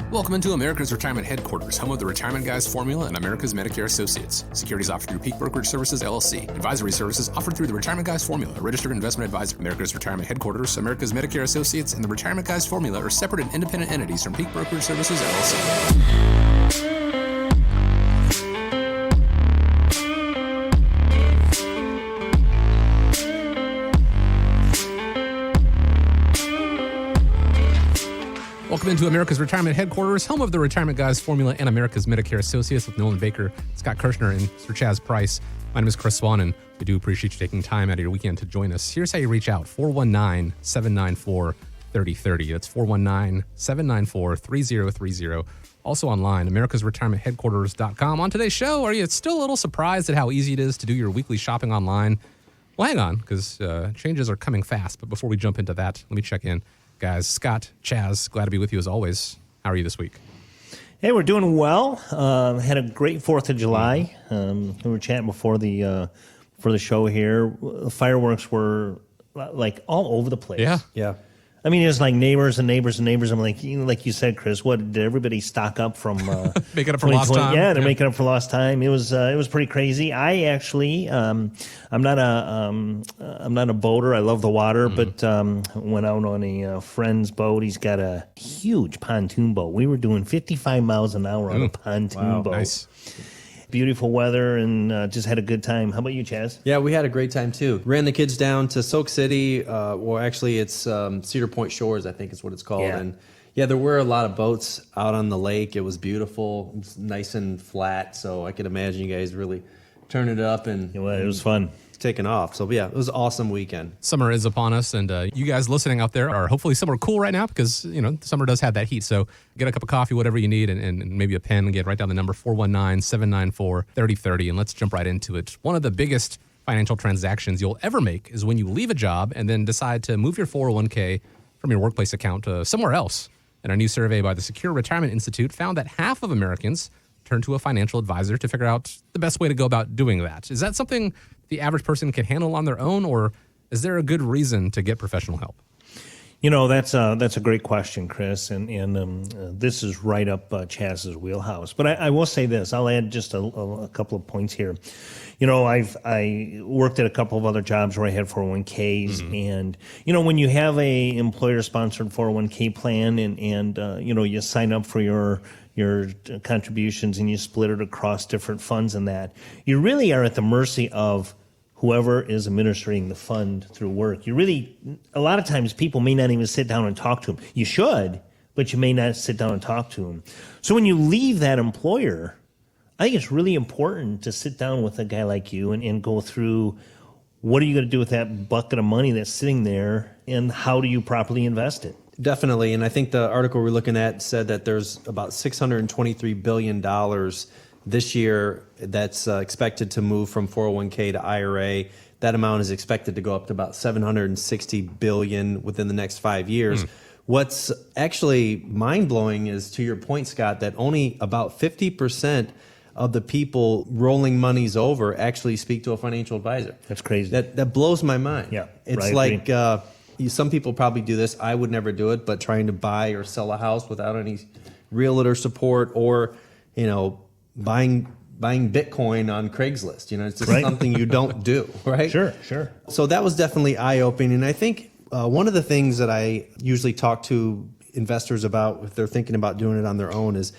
Welcome into America's Retirement Headquarters, home of the Retirement Guys Formula and America's Medicare Associates. Securities offered through Peak Brokerage Services, LLC. Advisory services offered through the Retirement Guys Formula, a registered investment advisor. America's Retirement Headquarters, America's Medicare Associates, and the Retirement Guys Formula are separate and independent entities from Peak Brokerage Services, LLC. Welcome into America's Retirement Headquarters, home of the Retirement Guys Formula and America's Medicare Associates with Nolan Baker, Scott Kirshner, and Sir Chaz Price. My name is Chris Swan, and we do appreciate you taking time out of your weekend to join us. Here's how you reach out, 419-794-3030. That's 419-794-3030. Also online, americasretirementheadquarters.com. On today's show, are you still a little surprised at how easy it is to do your weekly shopping online? Well, hang on, because changes are coming fast. But before we jump into that, let me check in. Guys, Scott, Chaz, glad to be with you as always. How are you this week? Hey, we're doing well. Had a great 4th of July. We were chatting before the show here. Fireworks were like all over the place. Yeah. I mean, it was like neighbors and neighbors and neighbors. I'm like, like you said, Chris, what did everybody stock up from? Make it up for lost time. Yeah, they're making up for lost time. It was pretty crazy. I actually, I'm not a boater. I love the water, but went out on a friend's boat. He's got a huge pontoon boat. We were doing 55 miles an hour on a pontoon boat. Nice. Beautiful weather and just had a good time. How about you, Chaz? Yeah, we had a great time too. Ran the kids down to Soak City. Well, actually, it's Cedar Point Shores, I think is what it's called. Yeah. And yeah, there were a lot of boats out on the lake. It was beautiful. It was nice and flat. So I could imagine you guys really turning it up and It was fun. taking off. So yeah, it was an awesome weekend. Summer is upon us, and you guys listening out there are hopefully somewhere cool right now because, summer does have that heat. So get a cup of coffee, whatever you need, and maybe a pen, and write down the number 419-794-3030, and let's jump right into it. One of the biggest financial transactions you'll ever make is when you leave a job and then decide to move your 401k from your workplace account to somewhere else. And a new survey by the Secure Retirement Institute found that half of Americans turn to a financial advisor to figure out the best way to go about doing that. Is that something the average person can handle on their own, or is there a good reason to get professional help? That's a great question, Chris, and this is right up Chaz's wheelhouse. But I will say this: I'll add just a couple of points here. I worked at a couple of other jobs where I had 401ks, and when you have a employer-sponsored 401k plan, and you sign up for your contributions and you split it across different funds, and that you really are at the mercy of whoever is administering the fund through work. A lot of times people may not even sit down and talk to them. You should, but you may not sit down and talk to them. So when you leave that employer, I think it's really important to sit down with a guy like you and go through what are you going to do with that bucket of money that's sitting there, and how do you properly invest it? Definitely. And I think the article we're looking at said that there's about $623 billion this year that's expected to move from 401k to IRA. That amount is expected to go up to about $760 billion within the next 5 years. What's actually mind-blowing is, to your point, Scott, that only about 50% of the people rolling monies over actually speak to a financial advisor. That's crazy. That blows my mind. Yeah, It's like some people probably do this. I would never do it, but trying to buy or sell a house without any realtor support, or buying Bitcoin on Craigslist. It's just something you don't do, right? Sure. So that was definitely eye-opening. And I think one of the things that I usually talk to investors about if they're thinking about doing it on their own is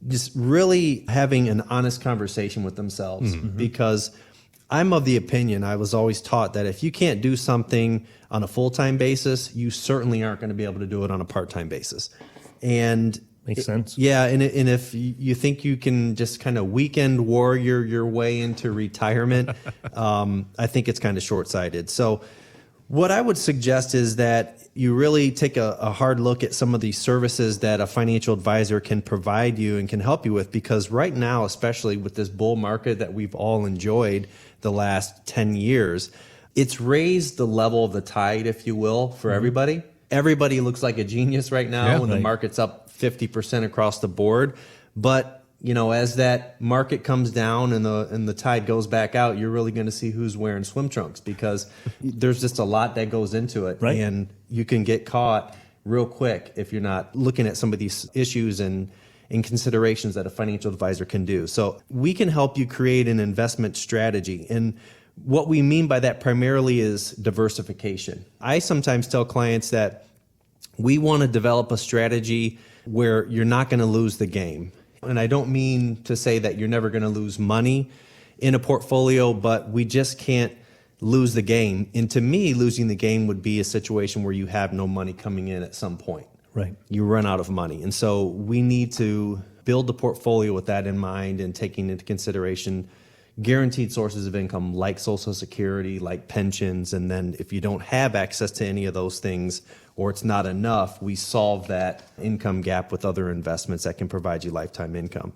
just really having an honest conversation with themselves. Because I'm of the opinion, I was always taught that if you can't do something on a full-time basis, you certainly aren't going to be able to do it on a part-time basis. And Makes sense. Yeah, and if you think you can just kind of weekend warrior your way into retirement, I think it's kind of short-sighted. So what I would suggest is that you really take a hard look at some of these services that a financial advisor can provide you and can help you with, because right now, especially with this bull market that we've all enjoyed the last 10 years, it's raised the level of the tide, if you will, for everybody. Everybody looks like a genius right now when the market's up 50% across the board. But, as that market comes down and the tide goes back out, you're really going to see who's wearing swim trunks, because there's just a lot that goes into it. Right. And you can get caught real quick if you're not looking at some of these issues and considerations that a financial advisor can do. So we can help you create an investment strategy. And what we mean by that primarily is diversification. I sometimes tell clients that we want to develop a strategy where you're not going to lose the game. And I don't mean to say that you're never going to lose money in a portfolio, but we just can't lose the game. And to me, losing the game would be a situation where you have no money coming in at some point. Right. You run out of money. And so we need to build the portfolio with that in mind and taking into consideration guaranteed sources of income like Social Security, like pensions. And then if you don't have access to any of those things or it's not enough, we solve that income gap with other investments that can provide you lifetime income.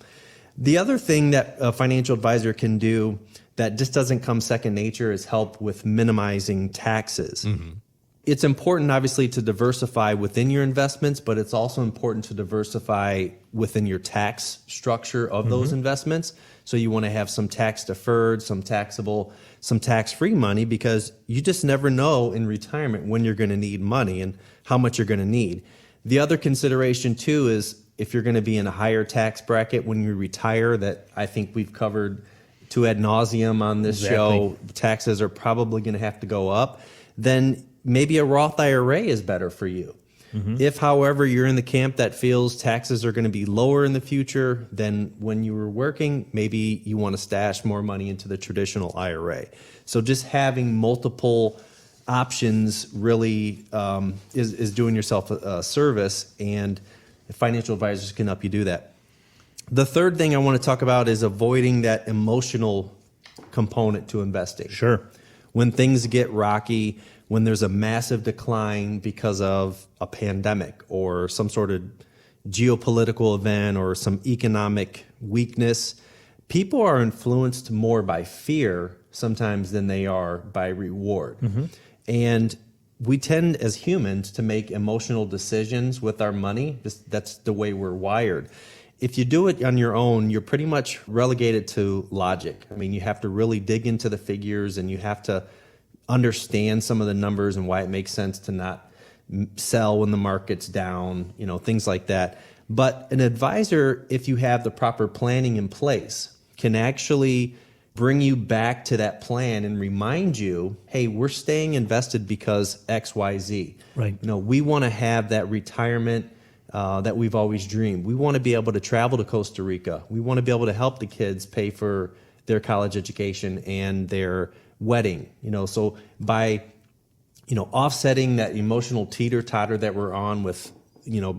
The other thing that a financial advisor can do that just doesn't come second nature is help with minimizing taxes. Mm-hmm. It's important, obviously, to diversify within your investments, but it's also important to diversify within your tax structure of those investments. So you want to have some tax deferred, some taxable, some tax-free money, because you just never know in retirement when you're going to need money and how much you're going to need. The other consideration, too, is if you're going to be in a higher tax bracket when you retire, that I think we've covered to ad nauseum on this show, taxes are probably going to have to go up, then maybe a Roth IRA is better for you. Mm-hmm. If, however, you're in the camp that feels taxes are going to be lower in the future than when you were working, maybe you want to stash more money into the traditional IRA. So just having multiple options really is doing yourself a service, and financial advisors can help you do that. The third thing I want to talk about is avoiding that emotional component to investing. Sure. When things get rocky, when there's a massive decline because of a pandemic or some sort of geopolitical event or some economic weakness, people are influenced more by fear sometimes than they are by reward. Mm-hmm. And we tend as humans to make emotional decisions with our money. That's the way we're wired. If you do it on your own, you're pretty much relegated to logic. I mean, you have to really dig into the figures and you have to understand some of the numbers and why it makes sense to not sell when the market's down, things like that. But an advisor, if you have the proper planning in place, can actually bring you back to that plan and remind you, hey, we're staying invested because X, Y, Z. Right. We want to have that retirement that we've always dreamed. We want to be able to travel to Costa Rica. We want to be able to help the kids pay for their college education and their wedding. So by offsetting that emotional teeter-totter that we're on with,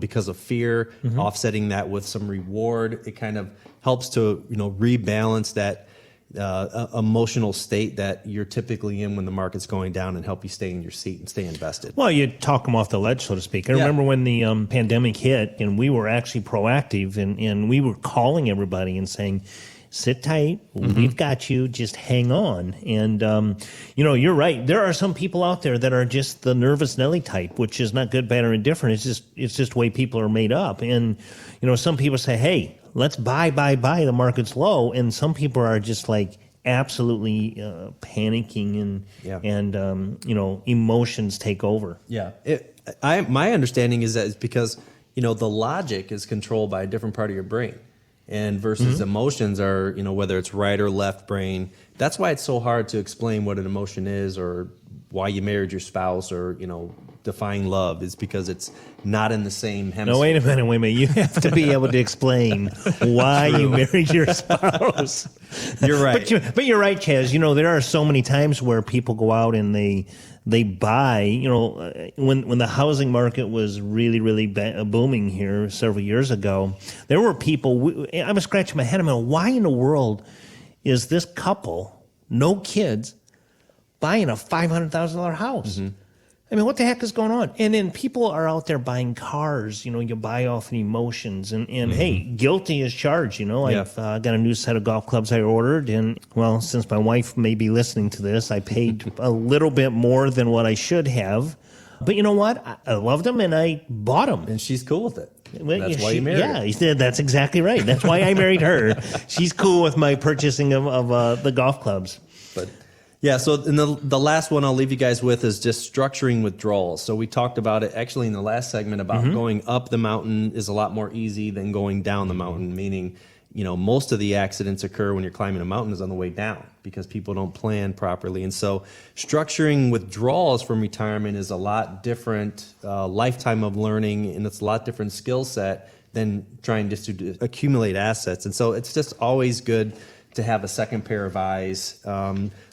because of fear, offsetting that with some reward, it kind of helps to rebalance that emotional state that you're typically in when the market's going down and help you stay in your seat and stay invested. Well, you talk them off the ledge, so to speak. I remember when the pandemic hit and we were actually proactive and we were calling everybody and saying, sit tight, we've got you, just hang on. And, you're right. There are some people out there that are just the nervous Nelly type, which is not good, bad, or indifferent. It's just the way people are made up. And, some people say, hey, let's buy, the market's low. And some people are just like absolutely panicking and emotions take over. Yeah. My understanding is that it's because, the logic is controlled by a different part of your brain. And versus emotions are, whether it's right or left brain. That's why it's so hard to explain what an emotion is or why you married your spouse or, define love is because it's not in the same hemisphere. No, wait a minute. You have to be able to explain why you married your spouse. You're right. But you're right, Chaz. There are so many times where people go out and they buy, when the housing market was really, really booming here several years ago, there were people, I was scratching my head, I'm like, why in the world is this couple, no kids, buying a $500,000 house? Mm-hmm. I mean, what the heck is going on? And then people are out there buying cars, you buy off the emotions and hey, guilty as charged, I've got a new set of golf clubs I ordered. And well, since my wife may be listening to this, I paid a little bit more than what I should have. But you know what? I loved them and I bought them. And she's cool with it. That's why you married her. Yeah, that's exactly right. That's why I married her. She's cool with my purchasing of the golf clubs. But Yeah, so in the last one I'll leave you guys with is just structuring withdrawals. So we talked about it actually in the last segment about going up the mountain is a lot more easy than going down the mountain, meaning, most of the accidents occur when you're climbing a mountain is on the way down because people don't plan properly. And so structuring withdrawals from retirement is a lot different lifetime of learning, and it's a lot different skill set than trying just to accumulate assets. And so it's just always good to have a second pair of eyes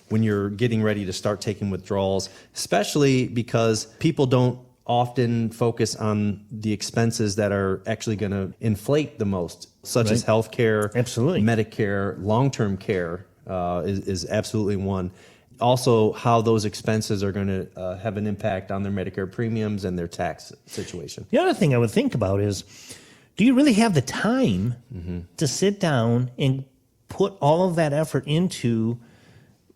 when you're getting ready to start taking withdrawals, especially because people don't often focus on the expenses that are actually going to inflate the most, such as healthcare, absolutely, Medicare, long-term care is absolutely one. Also, how those expenses are going to have an impact on their Medicare premiums and their tax situation. The other thing I would think about is, do you really have the time to sit down and put all of that effort into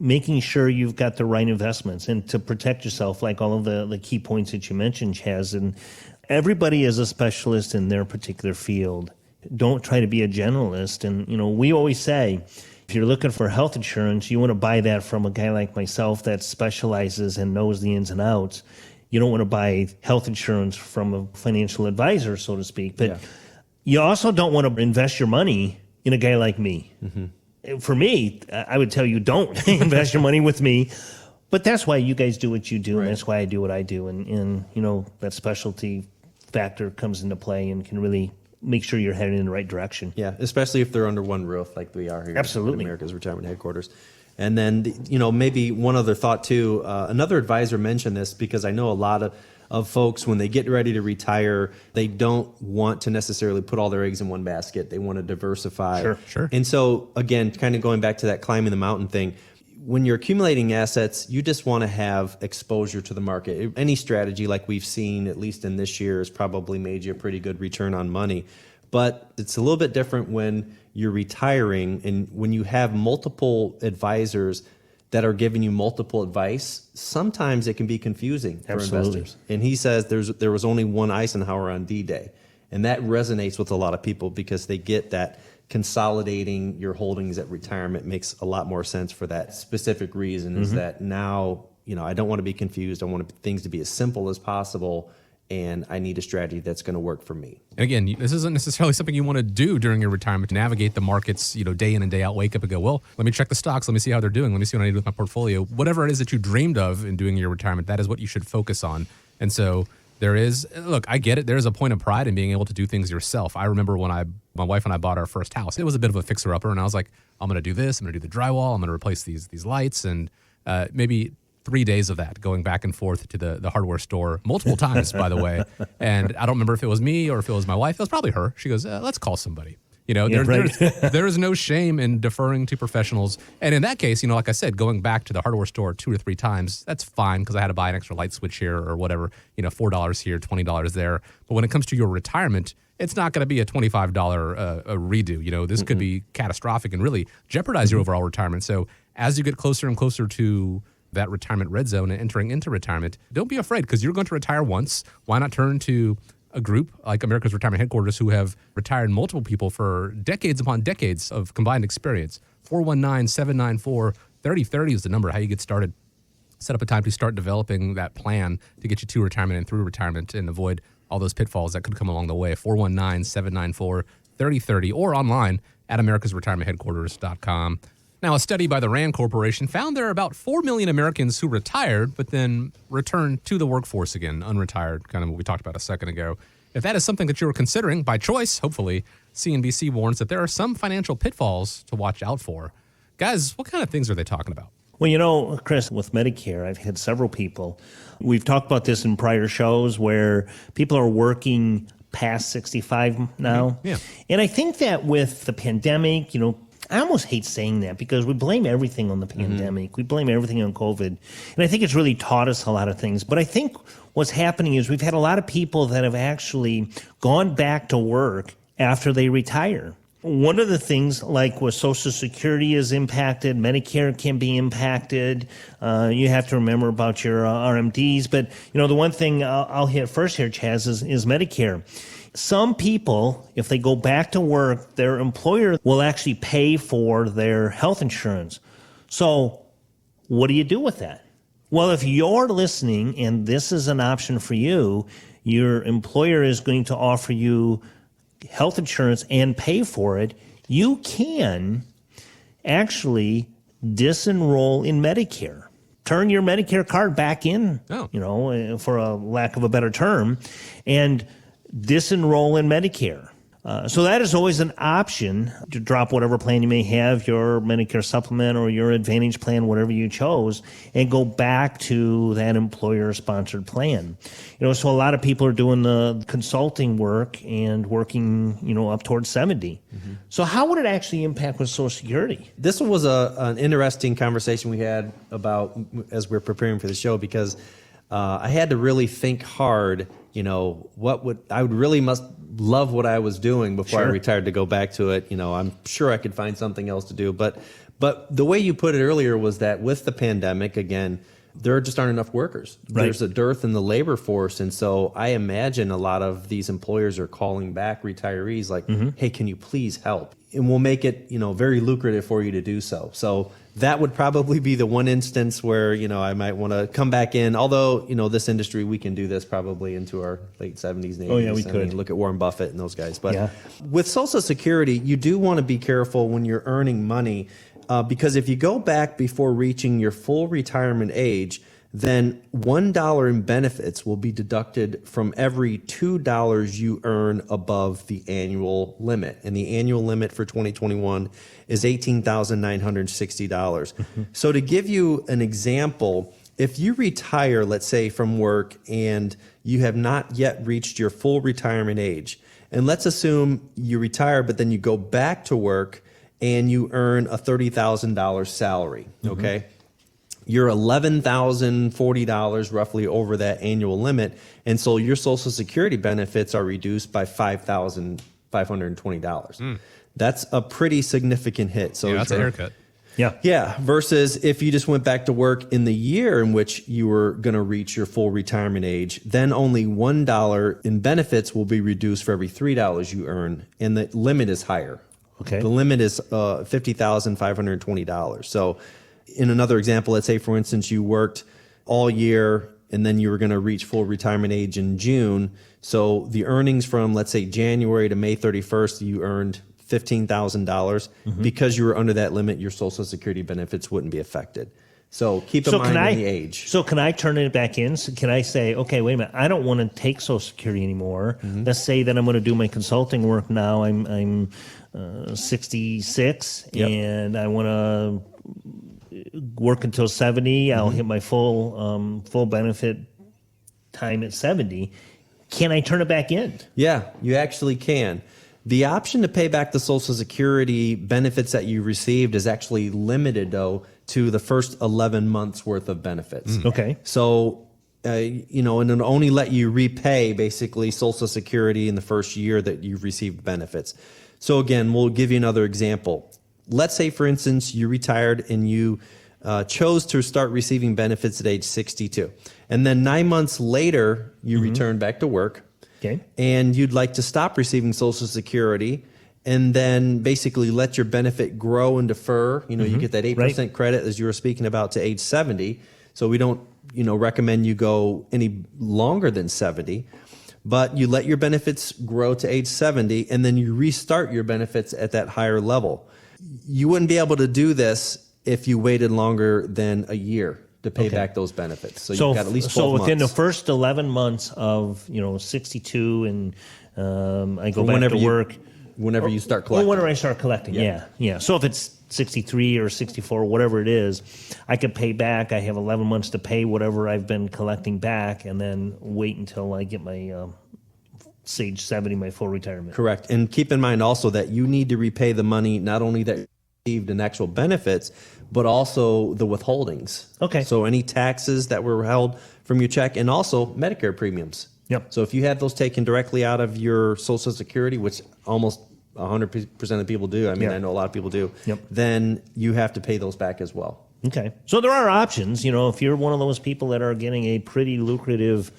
making sure you've got the right investments and to protect yourself, like all of the key points that you mentioned, Chaz? And everybody is a specialist in their particular field. Don't try to be a generalist. And, we always say, if you're looking for health insurance, you want to buy that from a guy like myself that specializes and knows the ins and outs. You don't want to buy health insurance from a financial advisor, so to speak. But you also don't want to invest your money in a guy like me. For me, I would tell you don't invest your money with me. But that's why you guys do what you do, and that's why I do what I do. And that specialty factor comes into play and can really make sure you're heading in the right direction. Yeah, especially if they're under one roof like we are here Absolutely. at America's Retirement Headquarters. And then, maybe one other thought too, another advisor mentioned this because I know a lot of folks, when they get ready to retire, they don't want to necessarily put all their eggs in one basket. They want to diversify. Sure. And so, again, kind of going back to that climbing the mountain thing, when you're accumulating assets, you just want to have exposure to the market. Any strategy like we've seen, at least in this year, has probably made you a pretty good return on money. But it's a little bit different when you're retiring and when you have multiple advisors that are giving you multiple advice. Sometimes it can be confusing for investors. And he says there was only one Eisenhower on D-Day. And that resonates with a lot of people because they get that consolidating your holdings at retirement makes a lot more sense for that specific reason, is that now, I don't want to be confused. I want things to be as simple as possible, and I need a strategy that's going to work for me. And again, this isn't necessarily something you want to do during your retirement to navigate the markets, day in and day out, wake up and go, well, let me check the stocks. Let me see how they're doing. Let me see what I need with my portfolio. Whatever it is that you dreamed of in doing your retirement, that is what you should focus on. And so I get it. There's a point of pride in being able to do things yourself. I remember when my wife and I bought our first house, it was a bit of a fixer-upper, and I was like, I'm going to do this. I'm going to do the drywall. I'm going to replace these lights, and maybe 3 days of that, going back and forth to the hardware store multiple times, by the way. And I don't remember if it was me or if it was my wife. It was probably her. She goes, let's call somebody. There is no shame in deferring to professionals. And in that case, like I said, going back to the hardware store 2 or 3 times, that's fine because I had to buy an extra light switch here or whatever, $4 here, $20 there. But when it comes to your retirement, it's not going to be a $25 redo. This could be catastrophic and really jeopardize your overall retirement. So as you get closer and closer to that retirement red zone and entering into retirement, don't be afraid because you're going to retire once. Why not turn to a group like America's Retirement Headquarters who have retired multiple people for decades upon decades of combined experience? 419-794-3030 is the number, how you get started. Set up a time to start developing that plan to get you to retirement and through retirement and avoid all those pitfalls that could come along the way. 419-794-3030 or online at americasretirementheadquarters.com. Now, a study by the RAND Corporation found there are about 4 million Americans who retired but then returned to the workforce again, unretired, kind of what we talked about a second ago. If that is something that you were considering, by choice, hopefully, CNBC warns that there are some financial pitfalls to watch out for. Guys, what kind of things are they talking about? Well, Chris, with Medicare, I've had several people. We've talked about this in prior shows where people are working past 65 now. Yeah. And I think that with the pandemic, I almost hate saying that because we blame everything on the pandemic. We blame everything on COVID. And I think it's really taught us a lot of things. But I think what's happening is we've had a lot of people that have actually gone back to work after they retire. One of the things, like with Social Security is impacted, Medicare can be impacted. You have to remember about your RMDs. But, the one thing I'll hit first here, Chaz, is Medicare. Some people, if they go back to work, their employer will actually pay for their health insurance. So what do you do with that? Well, if you're listening and this is an option for you, your employer is going to offer you health insurance and pay for it, you can actually disenroll in Medicare. Turn your Medicare card back in, for a lack of a better term, and disenroll in Medicare. So that is always an option to drop whatever plan you may have, your Medicare supplement or your Advantage plan, whatever you chose, and go back to that employer-sponsored plan. So a lot of people are doing the consulting work and working, up towards 70. Mm-hmm. So how would it actually impact with Social Security? This one was an interesting conversation we had about as we're preparing for the show, because I had to really think hard. I would really must love what I was doing before I retired to go back to it. I'm sure I could find something else to do. But the way you put it earlier was that with the pandemic, again, there just aren't enough workers. Right. There's a dearth in the labor force. And so I imagine a lot of these employers are calling back retirees like, hey, can you please help? And we'll make it, very lucrative for you to do so. So that would probably be the one instance where, I might want to come back in. Although, this industry, we can do this probably into our late 70s and 80s. Oh, yeah, we could. Look at Warren Buffett and those guys. But with Social Security, you do want to be careful when you're earning money because if you go back before reaching your full retirement age, then $1 in benefits will be deducted from every $2 you earn above the annual limit. And the annual limit for 2021 is $18,960. So to give you an example, if you retire, let's say from work, and you have not yet reached your full retirement age, and let's assume you retire, but then you go back to work and you earn a $30,000 salary, okay? You're $11,040 roughly over that annual limit. And so your Social Security benefits are reduced by $5,520. That's a pretty significant hit. So that's a haircut. Yeah. Versus if you just went back to work in the year in which you were going to reach your full retirement age, then only $1 in benefits will be reduced for every $3 you earn. And the limit is higher. Okay. The limit is $50,520. So in another example, let's say, for instance, you worked all year and then you were going to reach full retirement age in June. So the earnings from, let's say, January to May 31st, you earned $15,000. Because you were under that limit, your Social Security benefits wouldn't be affected. So keep in mind the age. So can I turn it back in? So can I say, okay, wait a minute, I don't want to take Social Security anymore. Let's say that I'm going to do my consulting work now. I'm 66 and I want to work until 70. I'll hit my full benefit time at 70. Can I turn it back in? Yeah, you actually can. The option to pay back the Social Security benefits that you received is actually limited, though, to the first 11 months worth of benefits. Okay. So, and it'll only let you repay basically Social Security in the first year that you've received benefits. So again, we'll give you another example. Let's say, for instance, you retired and you chose to start receiving benefits at age 62. And then 9 months later, you return back to work. Okay. And you'd like to stop receiving Social Security and then basically let your benefit grow and defer. You get that 8% credit, as you were speaking about, to age 70. So we don't, recommend you go any longer than 70. But you let your benefits grow to age 70, and then you restart your benefits at that higher level. You wouldn't be able to do this if you waited longer than a year to pay back those benefits. So you've got at least 12 months. So within the first 11 months of 62 and I go back to work. Whenever you start collecting. Or whenever I start collecting, yeah. So if it's 63 or 64, whatever it is, I could pay back. I have 11 months to pay whatever I've been collecting back and then wait until I get my age 70, my full retirement. Correct. And keep in mind also that you need to repay the money not only that you received in actual benefits, but also the withholdings. Okay. So any taxes that were held from your check and also Medicare premiums. Yep. So if you had those taken directly out of your Social Security, which almost 100% of people do, I mean, I know a lot of people do, then you have to pay those back as well. Okay. So there are options. If you're one of those people that are getting a pretty lucrative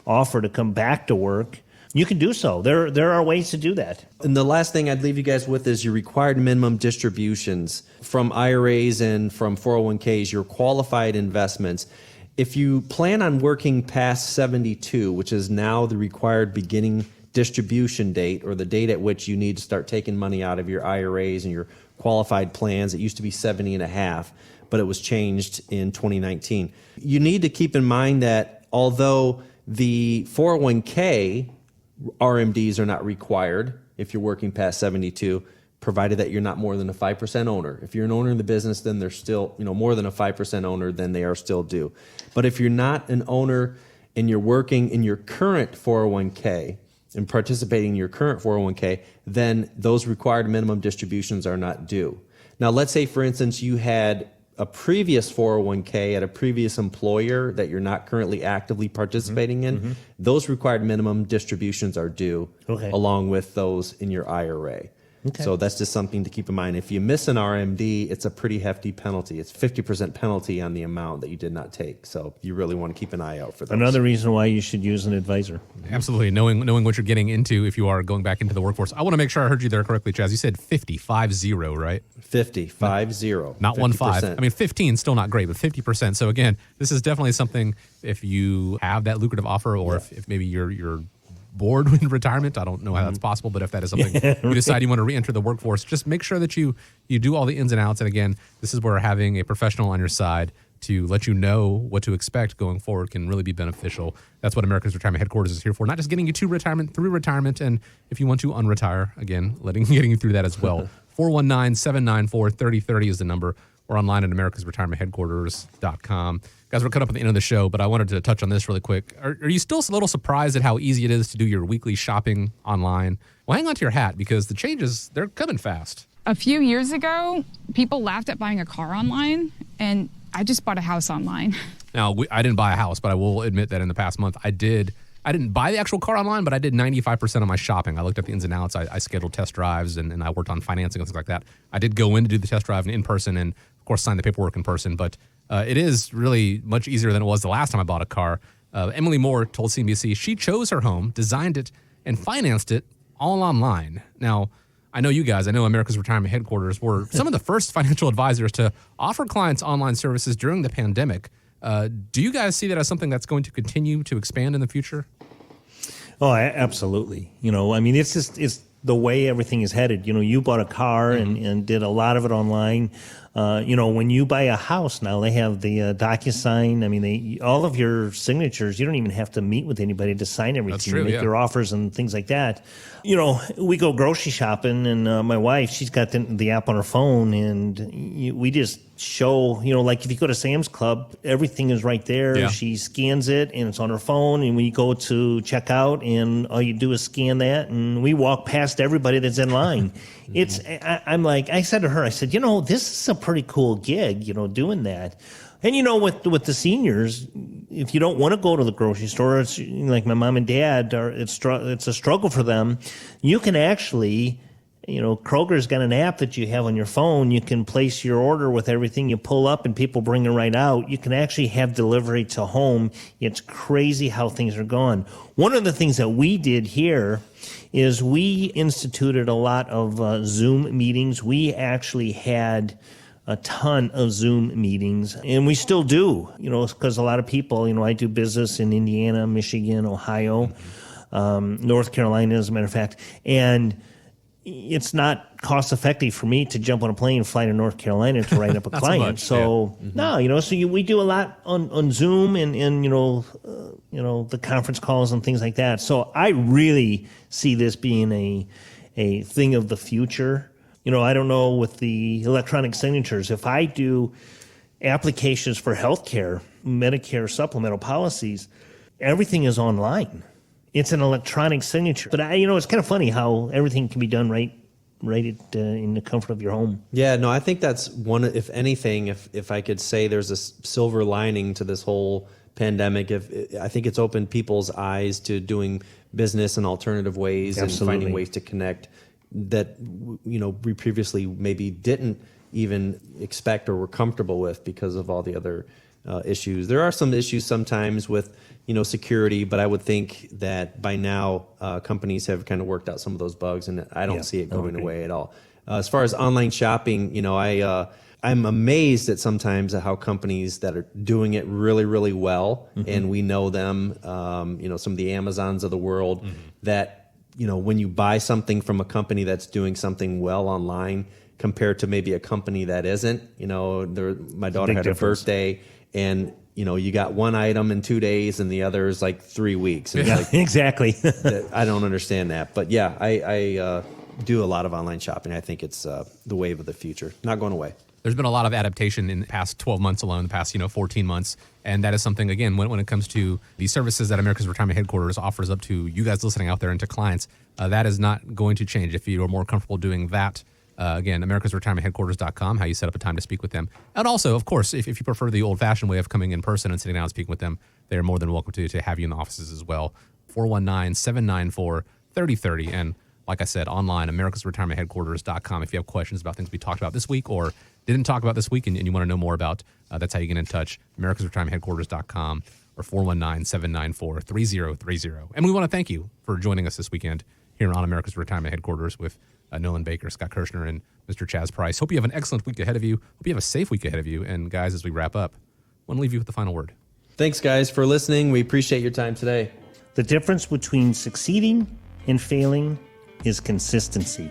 offer to come back to work, you can do so. There are ways to do that. And the last thing I'd leave you guys with is your required minimum distributions from IRAs and from 401ks, your qualified investments. If you plan on working past 72, which is now the required beginning distribution date, or the date at which you need to start taking money out of your IRAs and your qualified plans, it used to be 70 and a half, but it was changed in 2019. You need to keep in mind that although the 401k RMDs are not required if you're working past 72, provided that you're not more than a 5% owner. If you're an owner in the business, then they're still, more than a 5% owner, then they are still due. But if you're not an owner and you're working in your current 401k and participating in your current 401k, then those required minimum distributions are not due. Now, let's say, for instance, you had a previous 401k at a previous employer that you're not currently actively participating in. Those required minimum distributions are due along with those in your IRA. So that's just something to keep in mind. If you miss an RMD, it's a pretty hefty penalty. It's 50% penalty on the amount that you did not take. So you really want to keep an eye out for those. Another reason why you should use an advisor. Absolutely. Knowing what you're getting into if you are going back into the workforce. I want to make sure I heard you there correctly, Chaz. You said 50, 50, right? 50, 50. Not 15. I mean, 15 still not great, but 50%. So again, this is definitely something if you have that lucrative offer, or if maybe you're bored with retirement. I don't know how that's possible, but if that is something you decide you want to re-enter the workforce, just make sure that you do all the ins and outs. And again, this is where having a professional on your side to let you know what to expect going forward can really be beneficial. That's what America's Retirement Headquarters is here for, not just getting you to retirement, through retirement, and if you want to unretire, again, getting you through that as well. 419-794-3030 is the number, or online at americasretirementheadquarters.com. Guys, we're coming up at the end of the show, but I wanted to touch on this really quick. Are you still a little surprised at how easy it is to do your weekly shopping online? Well, hang on to your hat, because the changes, they're coming fast. A few years ago, people laughed at buying a car online, and I just bought a house online. Now, I didn't buy a house, but I will admit that in the past month, I didn't buy the actual car online, but I did 95% of my shopping. I looked at the ins and outs. I scheduled test drives, and I worked on financing and things like that. I did go in to do the test drive in person and, of course, sign the paperwork in person. But it is really much easier than it was the last time I bought a car. Emily Moore told CNBC she chose her home, designed it, and financed it all online. Now, I know you guys, I know America's Retirement Headquarters were some of the first financial advisors to offer clients online services during the pandemic. Do you guys see that as something that's going to continue to expand in the future? Oh, absolutely. I mean, it's the way everything is headed. You bought a car and did a lot of it online. When you buy a house now, they have the DocuSign. I mean, all of your signatures, you don't even have to meet with anybody to sign everything. That's true, you make your offers and things like that. We go grocery shopping, and my wife, she's got the app on her phone, and we just show, like if you go to Sam's Club, everything is right there. Yeah. She scans it, and it's on her phone, and when you go to check out, and all you do is scan that, and we walk past everybody that's in line. I said to her, I said, this is a pretty cool gig, doing that. And with the seniors, if you don't want to go to the grocery store, it's like my mom and dad, it's a struggle for them. You can actually, Kroger's got an app that you have on your phone. You can place your order with everything. You pull up and people bring it right out. You can actually have delivery to home. It's crazy how things are going. One of the things that we did here is we instituted a lot of Zoom meetings. We actually had a ton of Zoom meetings, and we still do, because a lot of people, I do business in Indiana, Michigan, Ohio, North Carolina, as a matter of fact, and it's not cost effective for me to jump on a plane and fly to North Carolina to write up a client. So we do a lot on Zoom and the conference calls and things like that. So I really see this being a thing of the future. I don't know with the electronic signatures, if I do applications for healthcare, Medicare supplemental policies, everything is online. It's an electronic signature. But it's kind of funny how everything can be done right in the comfort of your home. Yeah, no, I think that's one, if anything, if I could say there's a silver lining to this whole pandemic, I think it's opened people's eyes to doing business in alternative ways. Absolutely. And finding ways to connect that we previously maybe didn't even expect or were comfortable with because of all the other issues. There are some issues sometimes with, security, but I would think that by now companies have kind of worked out some of those bugs, and I don't see it going away at all. As far as online shopping, I'm amazed at sometimes at how companies that are doing it really, really well, and we know them, some of the Amazons of the world, that, when you buy something from a company that's doing something well online compared to maybe a company that isn't, my daughter had a birthday, and you got one item in 2 days and the other is like 3 weeks. And it's like, exactly. I don't understand that. But yeah, I do a lot of online shopping. I think it's the wave of the future. Not going away. There's been a lot of adaptation in the past 12 months alone, the past 14 months. And that is something, again, when it comes to the services that America's Retirement Headquarters offers up to you guys listening out there and to clients, that is not going to change. If you are more comfortable doing that, again, americasretirementheadquarters.com, how you set up a time to speak with them. And also, of course, if you prefer the old-fashioned way of coming in person and sitting down and speaking with them, they're more than welcome to have you in the offices as well. 419-794-3030. And like I said, online, americasretirementheadquarters.com. If you have questions about things we talked about this week or didn't talk about this week and you want to know more about, that's how you get in touch, americasretirementheadquarters.com or 419-794-3030. And we want to thank you for joining us this weekend here on America's Retirement Headquarters with Nolan Baker, Scott Kirshner, and Mr. Chaz Price. Hope you have an excellent week ahead of you. Hope you have a safe week ahead of you. And guys, as we wrap up, I want to leave you with the final word. Thanks, guys, for listening. We appreciate your time today. The difference between succeeding and failing is consistency.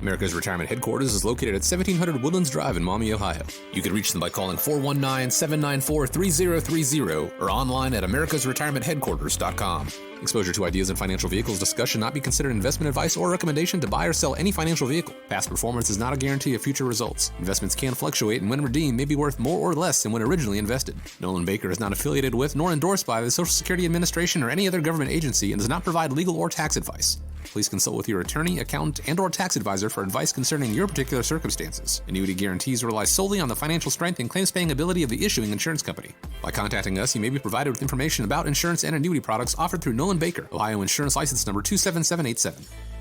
America's Retirement Headquarters is located at 1700 Woodlands Drive in Maumee, Ohio. You can reach them by calling 419-794-3030 or online at americasretirementheadquarters.com. Exposure to ideas and financial vehicles discussed should not be considered investment advice or recommendation to buy or sell any financial vehicle. Past performance is not a guarantee of future results. Investments can fluctuate and when redeemed may be worth more or less than when originally invested. Nolan Baker is not affiliated with nor endorsed by the Social Security Administration or any other government agency and does not provide legal or tax advice. Please consult with your attorney, accountant, and or tax advisor for advice concerning your particular circumstances. Annuity guarantees rely solely on the financial strength and claims-paying ability of the issuing insurance company. By contacting us, you may be provided with information about insurance and annuity products offered through Nolan Baker, Ohio Insurance License Number 27787.